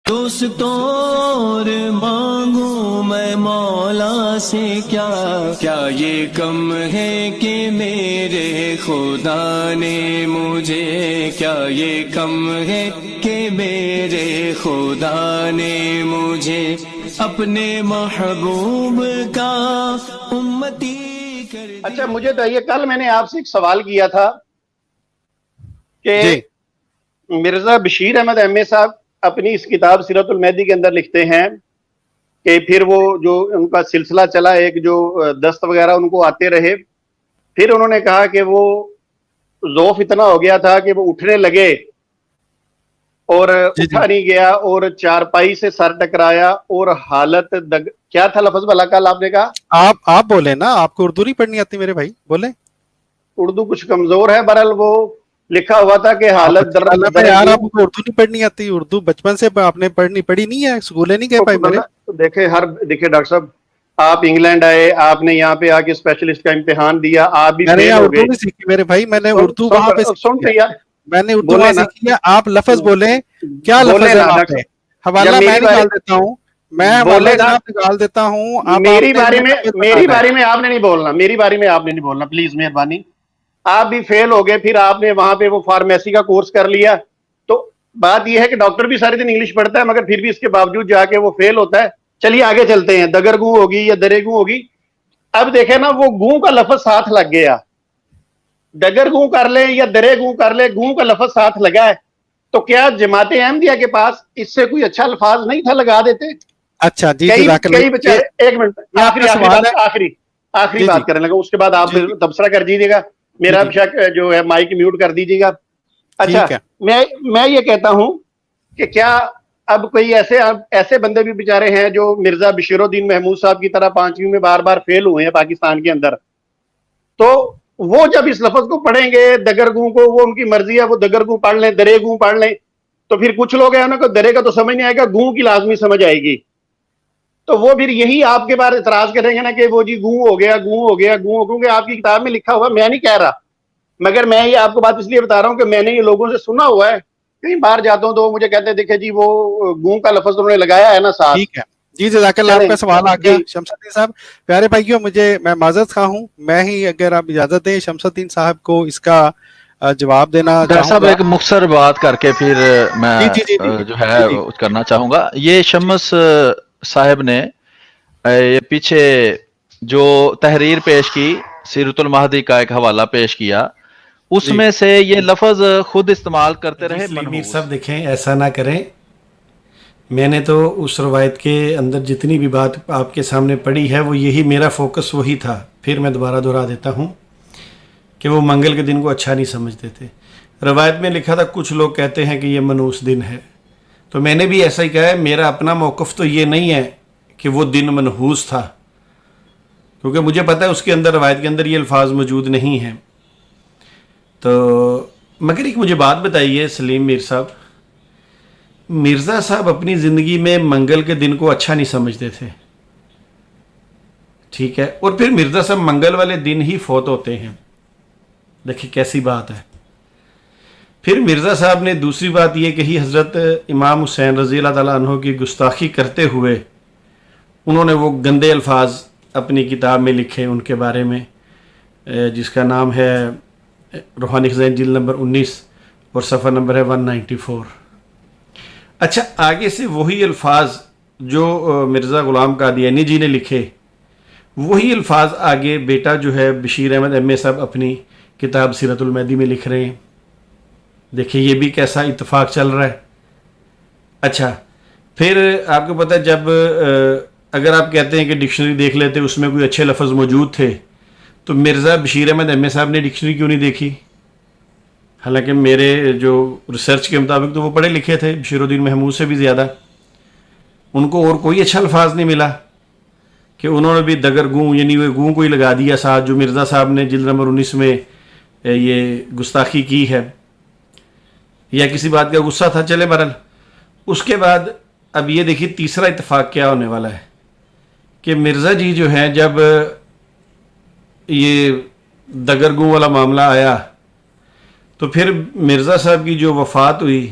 دوستوں اور مانگوں میں مولا سے کیا کیا یہ کم ہے کہ میرے خدا نے مجھے، کیا یہ کم ہے کہ میرے خدا نے مجھے اپنے محبوب کا امتی کر دیا۔ اچھا مجھے بتائیے، کل میں نے آپ سے ایک سوال کیا تھا کہ مرزا بشیر احمد ایم اے صاحب اپنی اس کتاب سیرت المہدی کے اندر لکھتے ہیں کہ پھر وہ جو ان کا سلسلہ چلا، ایک جو دست وغیرہ ان کو آتے رہے، پھر انہوں نے کہا کہ وہ ذوف اتنا ہو گیا تھا کہ وہ اٹھنے لگے اور اٹھا نہیں گیا اور چارپائی سے سر ٹکرایا اور حالت کیا تھا لفظ بھلا کل آپ نے کہا؟ آپ بولیں نا، آپ کو اردو نہیں پڑھنی آتی میرے بھائی، بولیں۔ اردو کچھ کمزور ہے، برحال وہ لکھا ہوا تھا کہ حالت یار آپ کو اردو نہیں پڑھنی آتی؟ اردو بچپن سے آپ نے پڑھی نہیں ہے، اسکولے نہیں گئے بھائی میرے؟ دیکھیں ڈاکٹر صاحب، آپ انگلینڈ آئے، آپ نے یہاں پہ آ کے اسپیشلسٹ کا امتحان دیا، آپ بھی میں نے فیل یہاں ہو اردو گئے۔ نہیں سیکھی میرے بھائی، میں نے اردو وہاں پہ سیکھی ہے، میں نے اردو وہاں سیکھی ہے۔ آپ لفظ بولیں، کیا لفظ ہے وہاں پہ؟ حوالہ میں نکال دیتا ہوں، میں حوالہ جناب نکال دیتا ہوں۔ میری باری میں آپ نے نہیں بولنا، میری باری میں آپ نے نہیں بولنا، پلیز مہربانی۔ آپ بھی فیل ہو گئے، پھر آپ نے وہاں پہ وہ فارمیسی کا کورس کر لیا، تو بات یہ ہے کہ ڈاکٹر بھی سارے دن انگلش پڑھتا ہے مگر پھر بھی اس کے باوجود جا کے وہ فیل ہوتا ہے۔ چلیے آگے چلتے ہیں، دگر گوں ہوگی یا درے گوں ہوگی۔ اب دیکھیں نا، وہ گوں کا لفظ ساتھ لگ گیا، دگر گوں کر لیں یا درے گوں کر لیں، گوں کا لفظ ساتھ لگا ہے، تو کیا جماعت احمدیہ کے پاس اس سے کوئی اچھا الفاظ نہیں تھا لگا دیتے؟ اچھا جی، کئی بچارے، ایک منٹ، آخری بات کرنے لگا، اس کے بعد آپ تبصرہ کر دیجیے گا، میرا شک جو ہے مائک میوٹ کر دیجیے گا۔ اچھا، میں یہ کہتا ہوں کہ کیا اب کوئی ایسے بندے بھی بیچارے ہیں جو مرزا بشیر الدین محمود صاحب کی طرح پانچویں میں بار بار فیل ہوئے ہیں پاکستان کے اندر، تو وہ جب اس لفظ کو پڑھیں گے دگرگوں کو، وہ ان کی مرضی ہے، وہ دگرگوں پڑھ لیں، درے گوں پڑھ لیں، تو پھر کچھ لوگ ہیں انہوں کو درے کا تو سمجھ نہیں آئے گا، گوں کی لازمی سمجھ آئے گی، تو وہ پھر یہی آپ کے بار اعتراض کریں گے نا کہ وہ جی گوں ہو گیا، گوں ہو گیا، گوں ہو، کیونکہ آپ کی کتاب میں لکھا ہوا، میں نہیں کہہ رہا، مگر میں یہ آپ کو بات اس لیے بتا رہا ہوں کہ میں نے یہ لوگوں سے سنا ہوا ہے، کہیں باہر جاتا ہوں تو مجھے کہتے ہیں دیکھیں جی وہ گوں کا لفظ انہوں نے لگایا ہے نا ساتھ۔ ٹھیک ہے جی، جزاک اللہ۔ آپ کا سوال آ گیا شمس الدین صاحب۔ پیارے بھائیوں، میں معذرت خواہ ہوں، میں ہی اگر آپ اجازت دیں شمس الدین صاحب کو اس کا جواب دینا چاہوں گا۔ ڈاکٹر صاحب ایک مختصر بات کر کے پھر میں جو ہے کرنا چاہوں گا۔ یہ شمس صاحب نے یہ پیچھے جو تحریر پیش کی، سیرت المہدی کا ایک حوالہ پیش کیا، اس میں سے یہ لفظ خود استعمال کرتے رہے۔ میر صاحب دیکھیں، ایسا نہ کریں، میں نے تو اس روایت کے اندر جتنی بھی بات آپ کے سامنے پڑھی ہے وہ یہی میرا فوکس وہی تھا۔ پھر میں دوبارہ دہرا دیتا ہوں کہ وہ منگل کے دن کو اچھا نہیں سمجھتے تھے۔ روایت میں لکھا تھا کچھ لوگ کہتے ہیں کہ یہ منحوس دن ہے، تو میں نے بھی ایسا ہی کہا ہے۔ میرا اپنا موقف تو یہ نہیں ہے کہ وہ دن منحوس تھا، کیونکہ مجھے پتہ ہے اس کے اندر، روایت کے اندر یہ الفاظ موجود نہیں ہیں۔ تو مگر ایک مجھے بات بتائیے سلیم میر صاحب، مرزا صاحب اپنی زندگی میں منگل کے دن کو اچھا نہیں سمجھتے تھے، ٹھیک ہے، اور پھر مرزا صاحب منگل والے دن ہی فوت ہوتے ہیں، دیکھیں کیسی بات ہے۔ پھر مرزا صاحب نے دوسری بات یہ کہی، حضرت امام حسین رضی اللہ تعالیٰ عنہ کی گستاخی کرتے ہوئے انہوں نے وہ گندے الفاظ اپنی کتاب میں لکھے ان کے بارے میں، جس کا نام ہے روحانی خزائن جلد نمبر 19 اور صفحہ نمبر ہے 194۔ اچھا، آگے سے وہی الفاظ جو مرزا غلام قادیانی جی نے لکھے، وہی الفاظ آگے بیٹا جو ہے بشیر احمد ایم اے صاحب اپنی کتاب سیرت المہدی میں لکھ رہے ہیں۔ دیکھیں یہ بھی کیسا اتفاق چل رہا ہے۔ اچھا، پھر آپ کو پتہ ہے جب اگر آپ کہتے ہیں کہ ڈکشنری دیکھ لیتے اس میں کوئی اچھے لفظ موجود تھے، تو مرزا بشیر احمد ایم اے صاحب نے ڈکشنری کیوں نہیں دیکھی؟ حالانکہ میرے جو ریسرچ کے مطابق تو وہ پڑھے لکھے تھے بشیر الدین محمود سے بھی زیادہ، ان کو اور کوئی اچھا الفاظ نہیں ملا کہ انہوں نے بھی دگر گوں، یعنی وہ گوں کو ہی لگا دیا ساتھ، جو مرزا صاحب نے جلد نمبر 19 میں یہ گستاخی کی ہے، یا کسی بات کا غصہ تھا۔ چلے برل، اس کے بعد اب یہ دیکھیے تیسرا اتفاق کیا ہونے والا ہے کہ مرزا جی جو ہیں، جب یہ دگرگوں والا معاملہ آیا تو پھر مرزا صاحب کی جو وفات ہوئی،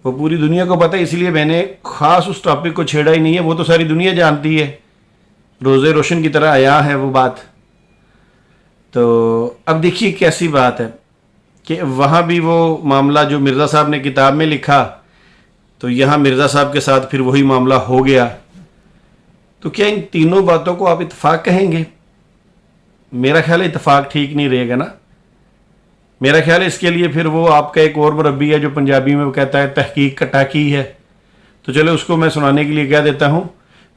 وہ پوری دنیا کو پتہ ہے، اس لیے میں نے خاص اس ٹاپک کو چھیڑا ہی نہیں ہے، وہ تو ساری دنیا جانتی ہے، روزے روشن کی طرح آیا ہے وہ بات. تو اب دیکھیے کیسی بات ہے کہ وہاں بھی وہ معاملہ جو مرزا صاحب نے کتاب میں لکھا، تو یہاں مرزا صاحب کے ساتھ پھر وہی معاملہ ہو گیا. تو کیا ان تینوں باتوں کو آپ اتفاق کہیں گے؟ میرا خیال ہے اتفاق ٹھیک نہیں رہے گا نا. میرا خیال ہے اس کے لیے پھر وہ آپ کا ایک اور مربی ہے جو پنجابی میں وہ کہتا ہے تحقیق کٹاکی ہے. تو چلو اس کو میں سنانے کے لیے کہہ دیتا ہوں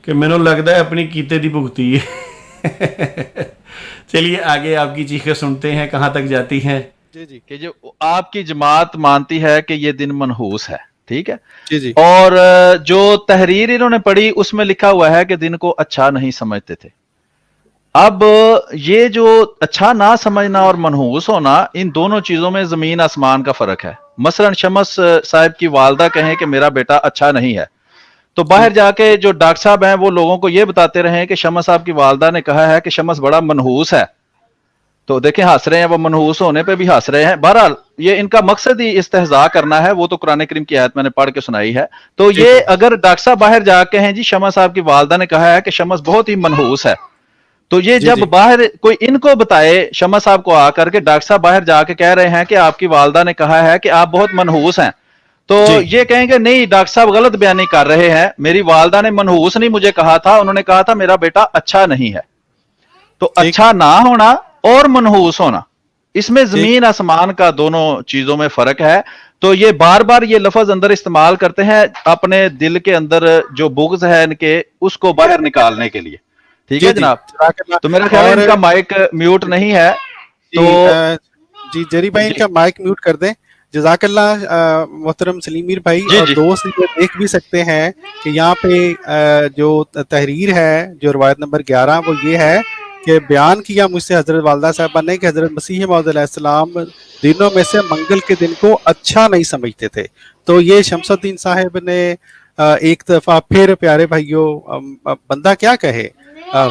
کہ میں نے لگتا ہے اپنی کیتے دی بھگتی ہے. چلیے آگے آپ کی چیخیں سنتے ہیں کہاں تک جاتی ہیں. جی کہ جو آپ کی جماعت مانتی ہے کہ یہ دن منحوس ہے، ٹھیک ہے جی اور جو تحریر انہوں نے پڑھی اس میں لکھا ہوا ہے کہ دن کو اچھا نہیں سمجھتے تھے. اب یہ جو اچھا نہ سمجھنا اور منحوس ہونا، ان دونوں چیزوں میں زمین آسمان کا فرق ہے. مثلا شمس صاحب کی والدہ کہیں کہ میرا بیٹا اچھا نہیں ہے، تو باہر جا کے جو ڈاکٹر صاحب ہیں وہ لوگوں کو یہ بتاتے رہے کہ شمس صاحب کی والدہ نے کہا ہے کہ شمس بڑا منحوس ہے، تو دیکھیں ہنس رہے ہیں، وہ منحوس ہونے پہ بھی ہنس رہے ہیں. بہرحال یہ ان کا مقصد ہی استہزاء کرنا ہے، وہ تو قرآن کریم کی آیت میں نے پڑھ کے سنائی ہے. تو یہ اگر ڈاکٹر صاحب باہر جا کے ہیں جی شمس صاحب کی والدہ نے کہا ہے کہ شمس بہت ہی منحوس ہے، تو یہ جب باہر کوئی ان کو بتائے شمس صاحب کو آ کر کے ڈاکٹر صاحب باہر جا کے کہہ رہے ہیں کہ آپ کی والدہ نے کہا ہے کہ آپ بہت منحوس ہیں، تو یہ کہیں گے نہیں ڈاکٹر صاحب غلط بیانی کر رہے ہیں، میری والدہ نے منحوس نہیں مجھے کہا تھا، انہوں نے کہا تھا میرا بیٹا اچھا نہیں ہے. تو اچھا نہ ہونا اور منحوس ہونا، اس میں زمین آسمان کا دونوں چیزوں میں فرق ہے. تو یہ بار بار یہ لفظ اندر استعمال کرتے ہیں اپنے دل کے اندر جو بغض ہے ان کے، اس کو باہر نکالنے کے لیے. ٹھیک ہے جناب. تو میرا خیال ہے ان کا مائک میوٹ نہیں ہے، تو جی جری بھائی ان کا مائک میوٹ کر دیں. جزاک اللہ محترم سلیم میر بھائی. اور دوست یہ دیکھ بھی سکتے ہیں کہ یہاں پہ جو تحریر ہے جو روایت نمبر 11 وہ یہ ہے کہ بیان کیا مجھ سے حضرت والدہ صاحبہ نے کہ حضرت مسیح موعود علیہ السلام دنوں میں سے منگل کے دن کو اچھا نہیں سمجھتے تھے. تو یہ شمس الدین صاحب نے ایک دفعہ پھر پیارے بھائیوں بندہ کیا کہے،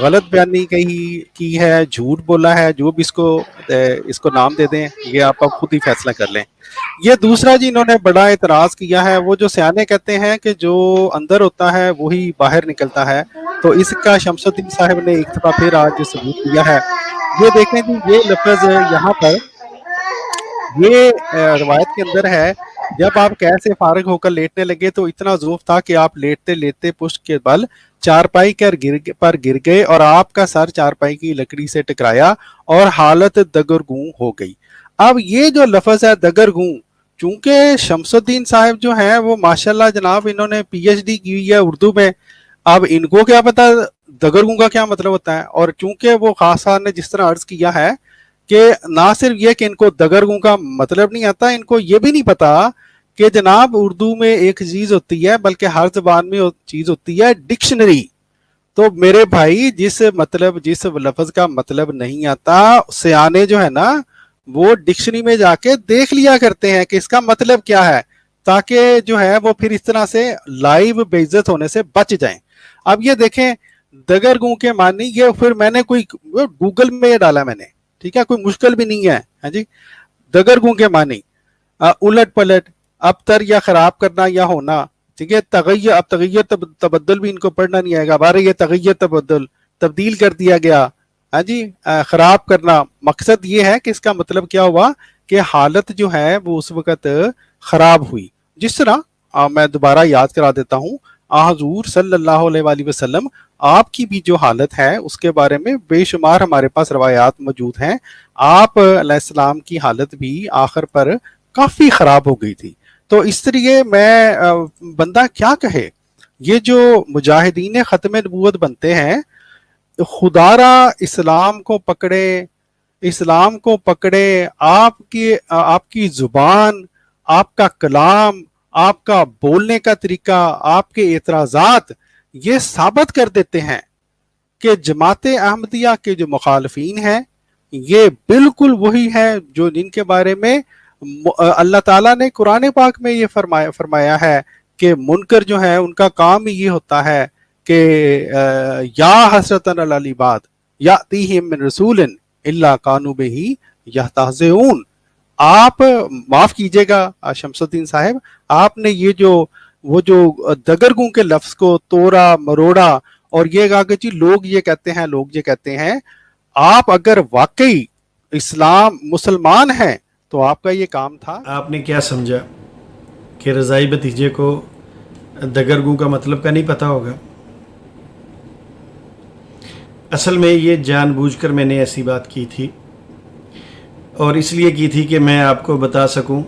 غلط بیانی کی ہے، جھوٹ بولا ہے، جو بھی اس کو نام دے دیں، یہ آپ خود ہی فیصلہ کر لیں. یہ دوسرا جی انہوں نے بڑا اعتراض کیا ہے، وہ جو سیانے کہتے ہیں کہ جو اندر ہوتا ہے وہی باہر نکلتا ہے، تو اس کا شمس الدین صاحب نے ایک دفعہ پھر آج ثبوت دیا ہے. یہ دیکھیں جی یہ لفظ یہاں پر یہ روایت کے اندر ہے، جب آپ کیسے فارغ ہو کر لیٹنے لگے تو اتنا ذوف تھا کہ آپ لیٹتے لیٹتے پشت کے بل چارپائی پر گر گئے اور آپ کا سر چارپائی کی لکڑی سے ٹکرایا اور حالت دگرگوں ہو گئی. اب یہ جو لفظ ہے دگرگوں، چونکہ شمس الدین صاحب جو ہیں وہ ماشاءاللہ جناب انہوں نے پی ایچ ڈی کی ہوئی ہے اردو میں، اب ان کو کیا پتا دگرگوں کا کیا مطلب ہوتا ہے. اور چونکہ وہ خاص صاحب نے جس طرح عرض کیا ہے کہ نہ صرف یہ کہ ان کو دگرگوں کا مطلب نہیں آتا، ان کو یہ بھی نہیں پتا کہ جناب اردو میں ایک چیز ہوتی ہے، بلکہ ہر زبان میں چیز ہوتی ہے ڈکشنری. تو میرے بھائی جس لفظ کا مطلب نہیں آتا، سیانے جو ہے نا وہ ڈکشنری میں جا کے دیکھ لیا کرتے ہیں کہ اس کا مطلب کیا ہے، تاکہ جو ہے وہ پھر اس طرح سے لائیو بے عزت ہونے سے بچ جائیں. اب یہ دیکھیں دگرگوں کے معنی، یہ پھر میں نے کوئی گوگل میں یہ ڈالا میں نے، ٹھیک ہے، کوئی مشکل بھی نہیں ہے. ہاں جی، دگرگوں کے معنی الٹ پلٹ، ابتر یا خراب کرنا یا ہونا. ٹھیک ہے، تغیر، اب تغیر تبدل بھی ان کو پڑھنا نہیں آئے گا، بارے یہ تغیر تبدیل کر دیا گیا. ہاں جی، خراب کرنا، مقصد یہ ہے کہ اس کا مطلب کیا ہوا کہ حالت جو ہے وہ اس وقت خراب ہوئی. جس طرح میں دوبارہ یاد کرا دیتا ہوں، حضور صلی اللہ علیہ وآلہ وسلم آپ کی بھی جو حالت ہے اس کے بارے میں بے شمار ہمارے پاس روایات موجود ہیں. آپ علیہ السلام کی حالت بھی آخر پر کافی خراب ہو گئی تھی. تو اس طریقے میں بندہ کیا کہے، یہ جو مجاہدین ختم نبوت بنتے ہیں، خدا را اسلام کو پکڑے، آپ کی زبان، آپ کا کلام، آپ کا بولنے کا طریقہ، آپ کے اعتراضات یہ ثابت کر دیتے ہیں کہ جماعت احمدیہ کے جو مخالفین ہیں یہ بالکل وہی ہے جو جن کے بارے میں اللہ تعالیٰ نے قرآن پاک میں یہ فرمایا ہے کہ منکر جو ہے ان کا کام ہی یہ ہوتا ہے کہ یا حسرتن علی العباد یاتیہم من رسول الا کانوا بہ یستہزئون. آپ معاف کیجیے گا شمسالدین صاحب، آپ نے یہ وہ جو دگرگوں کے لفظ کو توڑا مروڑا اور یہ کہا کہ جی لوگ یہ کہتے ہیں، آپ اگر واقعی اسلام مسلمان ہیں تو آپ کا یہ کام تھا. آپ نے کیا سمجھا کہ رضائی بھتیجے کو دگرگوں کا مطلب کا نہیں پتا ہوگا؟ اصل میں یہ جان بوجھ کر میں نے ایسی بات کی تھی، اور اس لیے کی تھی کہ میں آپ کو بتا سکوں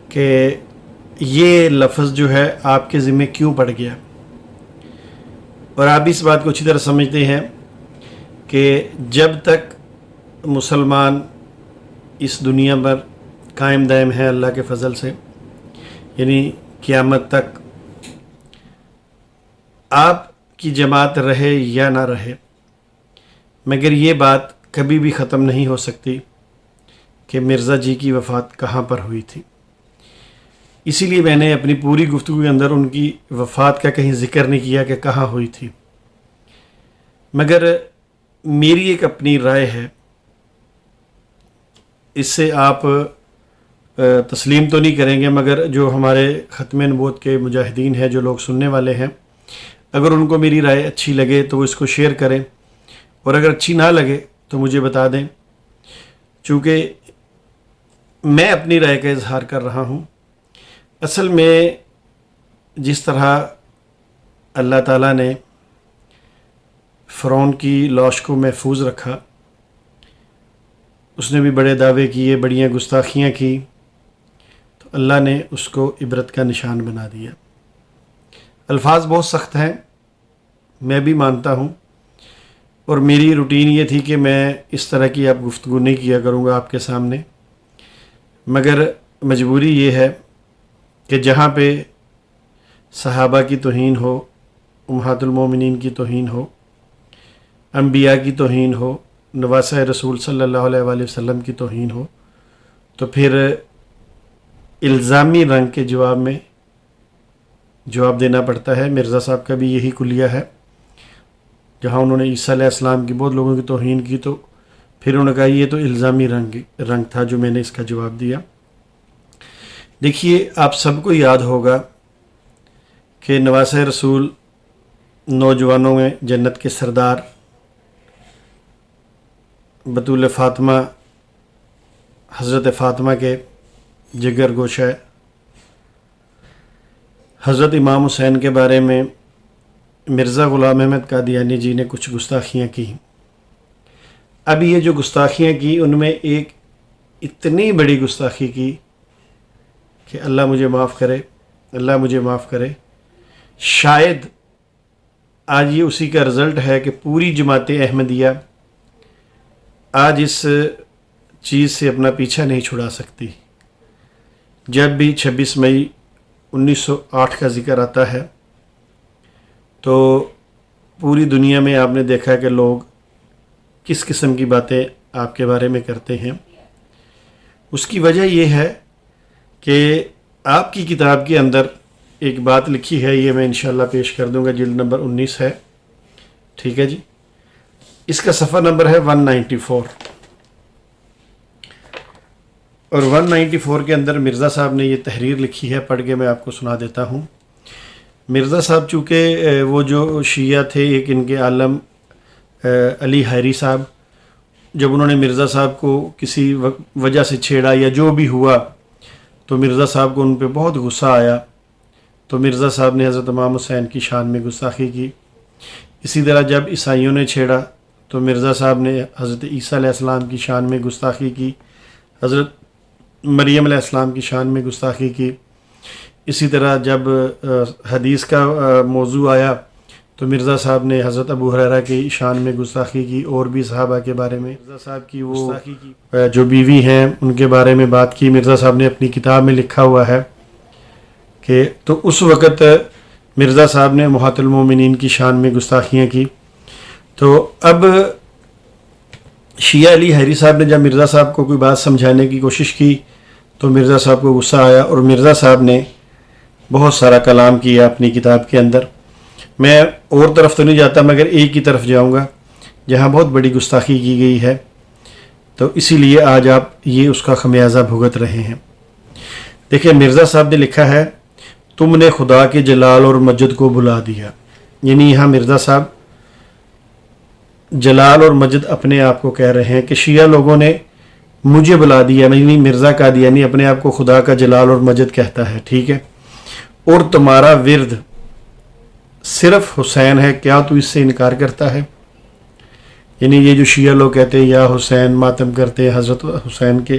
کہ یہ لفظ جو ہے آپ کے ذمہ کیوں پڑ گیا. اور آپ اس بات کو اچھی طرح سمجھتے ہیں کہ جب تک مسلمان اس دنیا پر قائم دائم ہے اللہ کے فضل سے، یعنی قیامت تک، آپ کی جماعت رہے یا نہ رہے، مگر یہ بات کبھی بھی ختم نہیں ہو سکتی کہ مرزا جی کی وفات کہاں پر ہوئی تھی. اسی لیے میں نے اپنی پوری گفتگو کے اندر ان کی وفات کا کہیں ذکر نہیں کیا کہ کہاں ہوئی تھی. مگر میری ایک اپنی رائے ہے، اس سے آپ تسلیم تو نہیں کریں گے، مگر جو ہمارے ختم نبوت کے مجاہدین ہیں، جو لوگ سننے والے ہیں، اگر ان کو میری رائے اچھی لگے تو وہ اس کو شیئر کریں، اور اگر اچھی نہ لگے تو مجھے بتا دیں، چونکہ میں اپنی رائے کا اظہار کر رہا ہوں. اصل میں جس طرح اللہ تعالیٰ نے فرعون کی لاش کو محفوظ رکھا، اس نے بھی بڑے دعوے کیے، بڑیاں گستاخیاں کی، تو اللہ نے اس کو عبرت کا نشان بنا دیا. الفاظ بہت سخت ہیں، میں بھی مانتا ہوں، اور میری روٹین یہ تھی کہ میں اس طرح کی اب گفتگو نہیں کیا کروں گا آپ کے سامنے، مگر مجبوری یہ ہے کہ جہاں پہ صحابہ کی توہین ہو، امہات المومنین کی توہین ہو، انبیاء کی توہین ہو، نواسہ رسول صلی اللہ علیہ وآلہ وسلم کی توہین ہو، تو پھر الزامی رنگ کے جواب میں جواب دینا پڑتا ہے. مرزا صاحب کا بھی یہی کلیہ ہے، جہاں انہوں نے عیسیٰ علیہ السلام کی بہت لوگوں کی توہین کی، تو پھر انہوں نے کہا یہ تو الزامی رنگ تھا جو میں نے اس کا جواب دیا. دیکھیے، آپ سب کو یاد ہوگا کہ نواسہ رسول نوجوانوں میں جنت کے سردار بطول فاطمہ، حضرت فاطمہ کے جگر گوشہ حضرت امام حسین کے بارے میں مرزا غلام احمد قادیانی جی نے کچھ گستاخیاں کی. اب یہ جو گستاخیاں کی، ان میں ایک اتنی بڑی گستاخی کی کہ اللہ مجھے معاف کرے. شاید آج یہ اسی کا رزلٹ ہے کہ پوری جماعت احمدیہ آج اس چیز سے اپنا پیچھا نہیں چھڑا سکتی. جب بھی 26 مئی 1908 کا ذکر آتا ہے تو پوری دنیا میں آپ نے دیکھا کہ لوگ کس قسم کی باتیں آپ کے بارے میں کرتے ہیں. اس کی وجہ یہ ہے کہ آپ کی کتاب کے اندر ایک بات لکھی ہے، یہ میں انشاءاللہ پیش کر دوں گا، جلد نمبر 19 ہے، ٹھیک ہے جی. اس کا صفحہ نمبر ہے 194، اور 194 کے اندر مرزا صاحب نے یہ تحریر لکھی ہے، پڑھ کے میں آپ کو سنا دیتا ہوں. مرزا صاحب چونکہ وہ جو شیعہ تھے، ایک ان کے عالم علی حیری صاحب، جب انہوں نے مرزا صاحب کو کسی وجہ سے چھیڑا یا جو بھی ہوا تو مرزا صاحب کو ان پہ بہت غصہ آیا، تو مرزا صاحب نے حضرت امام حسین کی شان میں گستاخی کی. اسی طرح جب عیسائیوں نے چھیڑا تو مرزا صاحب نے حضرت عیسیٰ علیہ السلام کی شان میں گستاخی کی، حضرت مریم علیہ السلام کی شان میں گستاخی کی. اسی طرح جب حدیث کا موضوع آیا تو مرزا صاحب نے حضرت ابو ہریرہ کی شان میں گستاخی کی، اور بھی صحابہ کے بارے میں مرزا صاحب کی وہ جو بیوی ہیں ان کے بارے میں بات کی. مرزا صاحب نے اپنی کتاب میں لکھا ہوا ہے کہ تو اس وقت مرزا صاحب نے امہات المومنین کی شان میں گستاخیاں کی. تو اب شیعہ علی حیری صاحب نے جب مرزا صاحب کو کوئی بات سمجھانے کی کوشش کی تو مرزا صاحب کو غصہ آیا، اور مرزا صاحب نے بہت سارا کلام کیا اپنی کتاب کے اندر. میں اور طرف تو نہیں جاتا، مگر ایک ہی طرف جاؤں گا جہاں بہت بڑی گستاخی کی گئی ہے. تو اسی لیے آج آپ یہ اس کا خمیازہ بھگت رہے ہیں۔ دیکھیں مرزا صاحب نے لکھا ہے تم نے خدا کے جلال اور مجد کو بلا دیا، یعنی یہاں مرزا صاحب جلال اور مجد اپنے آپ کو کہہ رہے ہیں کہ شیعہ لوگوں نے مجھے بلا دیا، یعنی مرزا قادیانی اپنے آپ کو خدا کا جلال اور مجد کہتا ہے، ٹھیک ہے، اور تمہارا ورد صرف حسین ہے، کیا تو اس سے انکار کرتا ہے؟ یعنی یہ جو شیعہ لوگ کہتے ہیں یا حسین، ماتم کرتے ہیں، حضرت حسین کے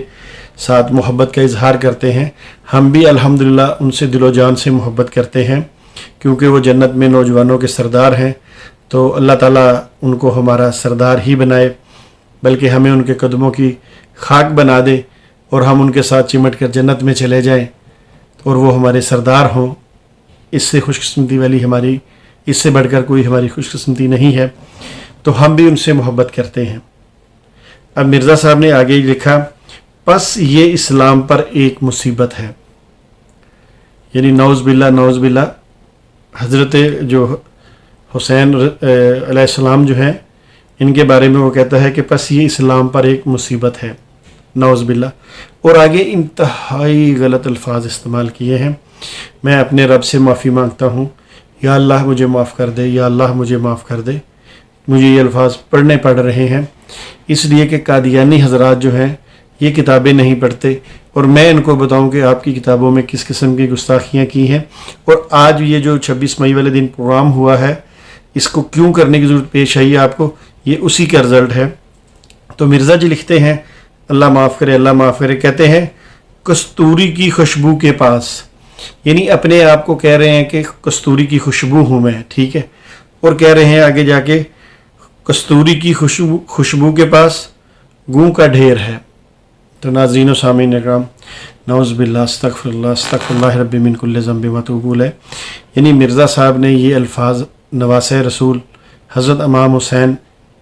ساتھ محبت کا اظہار کرتے ہیں، ہم بھی الحمدللہ ان سے دل و جان سے محبت کرتے ہیں کیونکہ وہ جنت میں نوجوانوں کے سردار ہیں، تو اللہ تعالیٰ ان کو ہمارا سردار ہی بنائے، بلکہ ہمیں ان کے قدموں کی خاک بنا دے اور ہم ان کے ساتھ چمٹ کر جنت میں چلے جائیں اور وہ ہمارے سردار ہوں۔ اس سے خوش قسمتی والی ہماری، اس سے بڑھ کر کوئی ہماری خوش قسمتی نہیں ہے، تو ہم بھی ان سے محبت کرتے ہیں۔ اب مرزا صاحب نے آگے لکھا پس یہ اسلام پر ایک مصیبت ہے، یعنی نعوذ باللہ حضرت جو حسین علیہ السلام جو ہیں ان کے بارے میں وہ کہتا ہے کہ پس یہ اسلام پر ایک مصیبت ہے، نعوذ باللہ، اور آگے انتہائی غلط الفاظ استعمال کیے ہیں۔ میں اپنے رب سے معافی مانگتا ہوں، یا اللہ مجھے معاف کر دے، یا اللہ مجھے معاف کر دے، مجھے یہ الفاظ پڑھنے پڑ رہے ہیں اس لیے کہ قادیانی حضرات جو ہیں یہ کتابیں نہیں پڑھتے، اور میں ان کو بتاؤں کہ آپ کی کتابوں میں کس قسم کی گستاخیاں کی ہیں، اور آج یہ جو 26 مئی والے دن پروگرام ہوا ہے اس کو کیوں کرنے کی ضرورت پیش آئی ہے آپ کو، یہ اسی کا رزلٹ ہے۔ تو مرزا جی لکھتے ہیں اللہ معاف کرے، اللہ معاف کرے، کہتے ہیں کستوری کی خوشبو کے پاس، یعنی اپنے آپ کو کہہ رہے ہیں کہ کستوری کی خوشبو ہوں میں، ٹھیک ہے، اور کہہ رہے ہیں آگے جا کے کستوری کی خوشبو کے پاس گوں کا ڈھیر ہے۔ تو ناظرین و سامعین اکرام، نعوذ باللہ، استغفر اللہ رب من کل ذنب و اتوب الیہ، یعنی مرزا صاحب نے یہ الفاظ نواسہ رسول حضرت امام حسین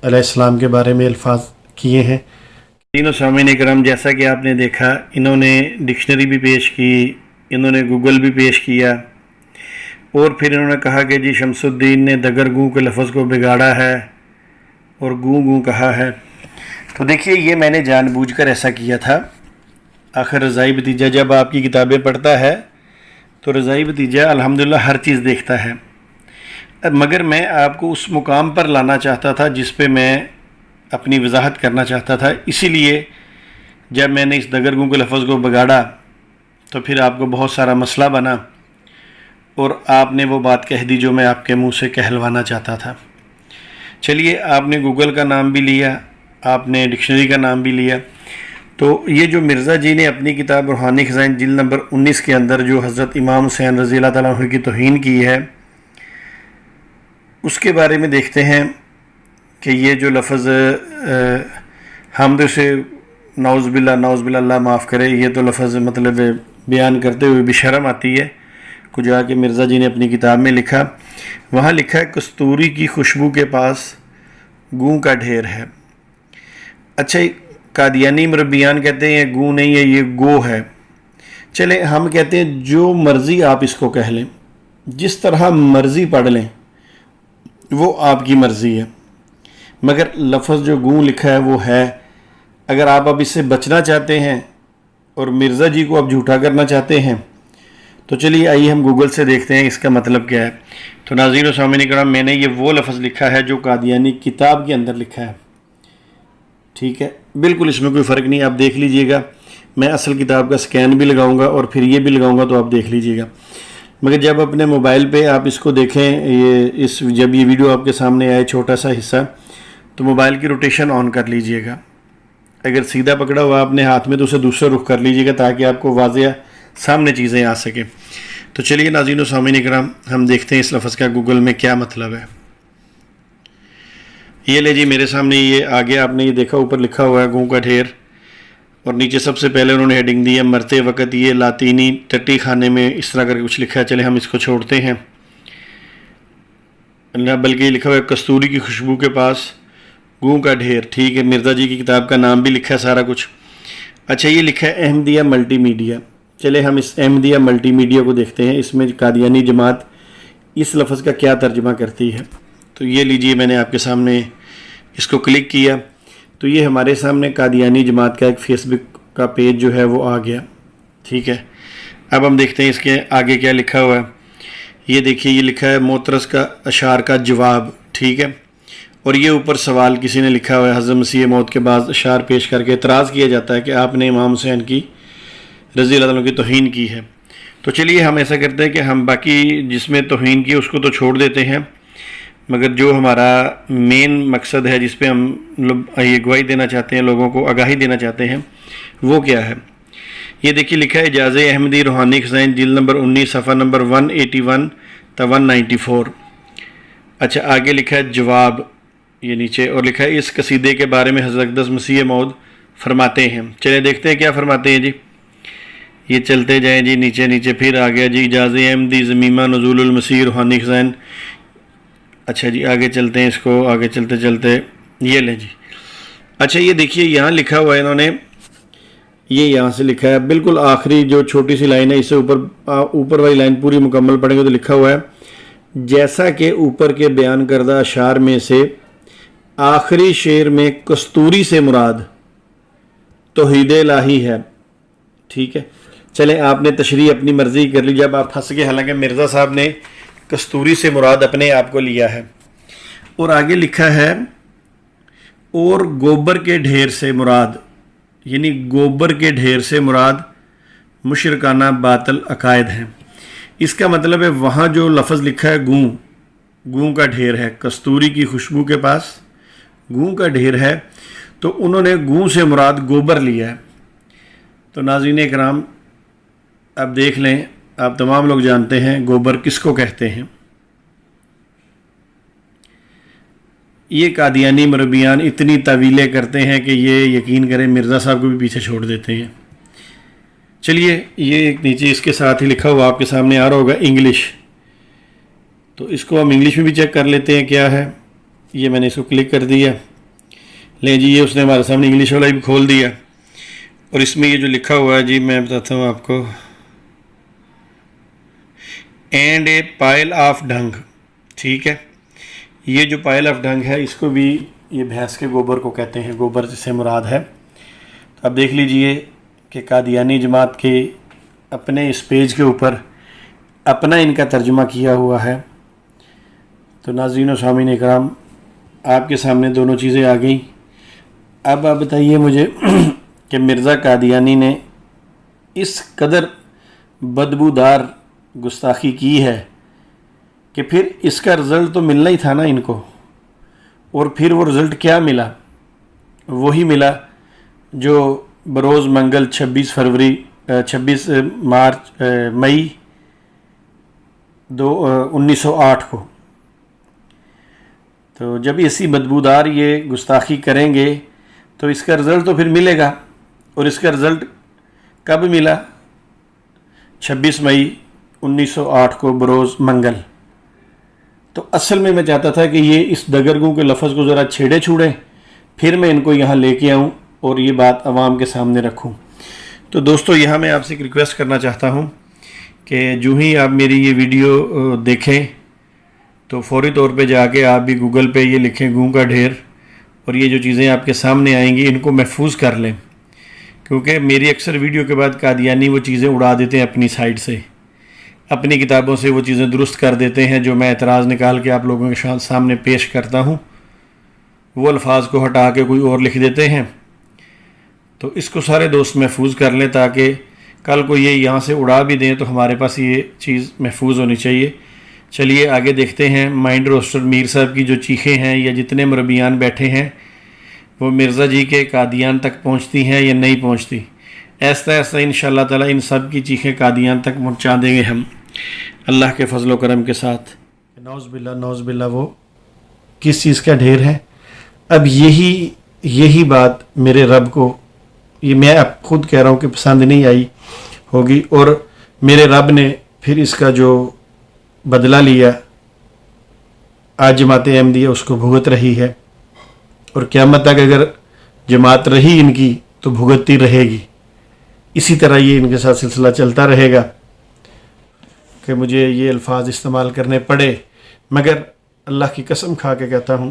علیہ السلام کے بارے میں الفاظ کیے ہیں۔ ناظرین و سامعین اکرام، جیسا کہ آپ نے دیکھا انہوں نے ڈکشنری بھی پیش کی، انہوں نے گوگل بھی پیش کیا، اور پھر انہوں نے کہا کہ جی شمس الدین نے دگر گوں کے لفظ کو بگاڑا ہے اور گوں گوں کہا ہے۔ تو دیکھیے یہ میں نے جان بوجھ کر ایسا کیا تھا۔ آخر رضائی بھتیجا جب آپ کی کتابیں پڑھتا ہے تو رضائی بھتیجا الحمدللہ ہر چیز دیکھتا ہے، مگر میں آپ کو اس مقام پر لانا چاہتا تھا جس پہ میں اپنی وضاحت کرنا چاہتا تھا، اسی لیے جب میں نے اس دگر گوں کے لفظ کو بگاڑا تو پھر آپ کو بہت سارا مسئلہ بنا اور آپ نے وہ بات کہہ دی جو میں آپ کے منہ سے کہلوانا چاہتا تھا۔ چلیے آپ نے گوگل کا نام بھی لیا، آپ نے ڈکشنری کا نام بھی لیا، تو یہ جو مرزا جی نے اپنی کتاب روحانی خزائن جلد نمبر 19 کے اندر جو حضرت امام حسین رضی اللہ تعالیٰ عنہ کی توہین کی ہے اس کے بارے میں دیکھتے ہیں کہ یہ جو لفظ حمد سے نعوذ باللہ اللہ معاف کرے، یہ تو لفظ مطلب بیان کرتے ہوئے بھی شرم آتی ہے۔ کو جا کے مرزا جی نے اپنی کتاب میں لکھا، وہاں لکھا ہے کستوری کی خوشبو کے پاس گوں کا ڈھیر ہے۔ اچھا قادیانی مربیان کہتے ہیں یہ گوں نہیں ہے، یہ گو ہے۔ چلیں ہم کہتے ہیں جو مرضی آپ اس کو کہہ لیں، جس طرح مرضی پڑھ لیں، وہ آپ کی مرضی ہے، مگر لفظ جو گوں لکھا ہے وہ ہے۔ اگر آپ اب اس سے بچنا چاہتے ہیں اور مرزا جی کو اب جھوٹا کرنا چاہتے ہیں تو چلیے آئیے ہم گوگل سے دیکھتے ہیں اس کا مطلب کیا ہے۔ تو ناظرین و سامعین کرام، میں نے یہ وہ لفظ لکھا ہے جو قادیانی کتاب کے اندر لکھا ہے، ٹھیک ہے، بالکل اس میں کوئی فرق نہیں، آپ دیکھ لیجئے گا۔ میں اصل کتاب کا سکین بھی لگاؤں گا اور پھر یہ بھی لگاؤں گا تو آپ دیکھ لیجئے گا، مگر جب اپنے موبائل پہ آپ اس کو دیکھیں، جب یہ ویڈیو آپ کے سامنے آئے چھوٹا سا حصہ، تو موبائل کی روٹیشن آن کر لیجئے گا۔ اگر سیدھا پکڑا ہوا آپ نے ہاتھ میں تو اسے دوسرا رخ کر لیجئے گا تاکہ آپ کو واضح سامنے چیزیں آ سکیں۔ تو چلیے ناظرین و سامعین اکرام، ہم دیکھتے ہیں اس لفظ کا گوگل میں کیا مطلب ہے۔ یہ لے جی میرے سامنے یہ آگے آپ نے یہ دیکھا اوپر لکھا ہوا ہے گوں کا ڈھیر، اور نیچے سب سے پہلے انہوں نے ہیڈنگ دی ہے مرتے وقت یہ لاطینی ٹٹی خانے میں اس طرح کر کچھ لکھا ہے۔ چلے ہم اس کو چھوڑتے ہیں، بلکہ یہ لکھا ہوا ہے کستوری کی خوشبو کے پاس گوں کا ڈھیر، ٹھیک ہے، مرزا جی کی کتاب کا نام بھی لکھا ہے سارا کچھ۔ اچھا یہ لکھا ہے احمدیہ ملٹی میڈیا۔ چلے ہم اس احمدیہ ملٹی میڈیا کو دیکھتے ہیں، اس میں قادیانی جماعت اس لفظ کا کیا ترجمہ کرتی ہے۔ تو یہ لیجئے میں نے آپ کے سامنے اس کو کلک کیا تو یہ ہمارے سامنے قادیانی جماعت کا ایک فیس بک کا پیج جو ہے وہ آ گیا. ٹھیک ہے, اب ہم دیکھتے ہیں اس کے آگے کیا لکھا ہوا ہے. یہ دیکھیے, یہ لکھا ہے معترض کا اشعار کا جواب. ٹھیک ہے, اور یہ اوپر سوال کسی نے لکھا ہوا ہے, حضرت مسیح موعود کے بعد اشعار پیش کر کے اعتراض کیا جاتا ہے کہ آپ نے امام حسین کی رضی اللہ عنہ کی توہین کی ہے. تو چلیے ہم ایسا کرتے ہیں کہ ہم باقی جس میں توہین کی اس کو تو چھوڑ دیتے ہیں, مگر جو ہمارا مین مقصد ہے جس پہ ہم یہ گواہی دینا چاہتے ہیں, لوگوں کو آگاہی دینا چاہتے ہیں, وہ کیا ہے. یہ دیکھیے لکھا ہے اعجاز احمدی روحانی خزائن جلد نمبر 19 صفحہ نمبر 181 تا 194. اچھا, آگے لکھا ہے جواب یہ نیچے, اور لکھا ہے اس قصیدے کے بارے میں حضرت اقدس مسیح موعود فرماتے ہیں. چلے دیکھتے ہیں کیا فرماتے ہیں جی. یہ چلتے جائیں جی نیچے نیچے, پھر آ گیا جی اعجاز احمدی ضمیمہ نزول المسیح روحانی خزائن. اچھا جی آگے چلتے ہیں, اس کو آگے چلتے چلتے یہ لیں جی. اچھا یہ دیکھیے یہاں لکھا ہوا ہے انہوں نے, یہ یہاں سے لکھا ہے بالکل آخری جو چھوٹی سی لائن ہے, اس سے اوپر والی لائن پوری مکمل پڑھیں گے تو لکھا ہوا ہے جیسا کہ اوپر کے بیان کردہ اشعار میں سے آخری شعر میں کستوری سے مراد توحید الہی ہے. ٹھیک ہے, چلیں آپ نے تشریح اپنی مرضی کر لی جب آپ پھنس گئے, حالانکہ مرزا صاحب نے کستوری سے مراد اپنے آپ کو لیا ہے. اور آگے لکھا ہے اور گوبر کے ڈھیر سے مراد, یعنی گوبر کے ڈھیر سے مراد مشرکانہ باطل عقائد ہیں. اس کا مطلب ہے وہاں جو لفظ لکھا ہے گوں کا ڈھیر ہے, کستوری کی خوشبو کے پاس گوں کا ڈھیر ہے, تو انہوں نے گوں سے مراد گوبر لیا ہے. تو ناظرین اکرام اب دیکھ لیں, آپ تمام لوگ جانتے ہیں گوبر کس کو کہتے ہیں. یہ قادیانی مربیان اتنی طویلیں کرتے ہیں کہ یہ یقین کریں مرزا صاحب کو بھی پیچھے چھوڑ دیتے ہیں. چلیے یہ نیچے اس کے ساتھ ہی لکھا ہوا آپ کے سامنے آ رہا ہوگا انگلش, تو اس کو ہم انگلش میں بھی چیک کر لیتے ہیں کیا ہے. یہ میں نے اس کو کلک کر دیا, لیں جی یہ اس نے ہمارے سامنے انگلش والا بھی کھول دیا, اور اس میں یہ جو لکھا ہوا ہے جی میں بتاتا ہوں آپ کو, اینڈ اے پائل آف ڈنگ. ٹھیک ہے, یہ جو پائل آف ڈنگ ہے اس کو بھی یہ بھینس کے گوبر کو کہتے ہیں, گوبر سے مراد ہے. تو اب دیکھ لیجئے کہ قادیانی جماعت کے اپنے اس پیج کے اوپر اپنا ان کا ترجمہ کیا ہوا ہے. تو ناظرین و سامعین اکرام آپ کے سامنے دونوں چیزیں آ گئیں. اب آپ بتائیے مجھے کہ مرزا قادیانی نے اس قدر بدبودار گستاخی کی ہے کہ پھر اس کا رزلٹ تو ملنا ہی تھا نا ان کو, اور پھر وہ رزلٹ کیا ملا؟ وہی ملا جو بروز منگل 26 مئی 1908 کو. تو جب اسی بدبودار یہ گستاخی کریں گے تو اس کا رزلٹ تو پھر ملے گا, اور اس کا رزلٹ کب ملا؟ 26 مئی 1908 کو بروز منگل. تو اصل میں چاہتا تھا کہ یہ اس دگرگوں کے لفظ کو ذرا چھیڑے چھوڑیں, پھر میں ان کو یہاں لے کے آؤں اور یہ بات عوام کے سامنے رکھوں. تو دوستو یہاں میں آپ سے ایک ریکویسٹ کرنا چاہتا ہوں کہ جو ہی آپ میری یہ ویڈیو دیکھیں تو فوری طور پہ جا کے آپ بھی گوگل پہ یہ لکھیں گوں کا ڈھیر, اور یہ جو چیزیں آپ کے سامنے آئیں گی ان کو محفوظ کر لیں, کیونکہ میری اکثر ویڈیو کے بعد قادیانی وہ چیزیں اڑا دیتے ہیں اپنی سائٹ سے, اپنی کتابوں سے وہ چیزیں درست کر دیتے ہیں جو میں اعتراض نکال کے آپ لوگوں کے سامنے پیش کرتا ہوں, وہ الفاظ کو ہٹا کے کوئی اور لکھ دیتے ہیں. تو اس کو سارے دوست محفوظ کر لیں تاکہ کل کو یہ یہاں سے اڑا بھی دیں تو ہمارے پاس یہ چیز محفوظ ہونی چاہیے. چلیے آگے دیکھتے ہیں. مائنڈ روسٹر میر صاحب کی جو چیخیں ہیں یا جتنے مربیان بیٹھے ہیں وہ مرزا جی کے قادیان تک پہنچتی ہیں یا نہیں پہنچتی. ایسا ایسا انشاءاللہ تعالیٰ ان سب کی چیخیں قادیان تک پہنچا دیں گے ہم اللہ کے فضل و کرم کے ساتھ. نعوذ باللہ وہ کس چیز کا ڈھیر ہے. اب یہی بات میرے رب کو, یہ میں اب خود کہہ رہا ہوں کہ پسند نہیں آئی ہوگی, اور میرے رب نے پھر اس کا جو بدلہ لیا آج جماعت احمدیہ اس کو بھگت رہی ہے, اور قیامت تک اگر جماعت رہی ان کی تو بھگتتی رہے گی. اسی طرح یہ ان کے ساتھ سلسلہ چلتا رہے گا کہ مجھے یہ الفاظ استعمال کرنے پڑے, مگر اللہ کی قسم کھا کے کہتا ہوں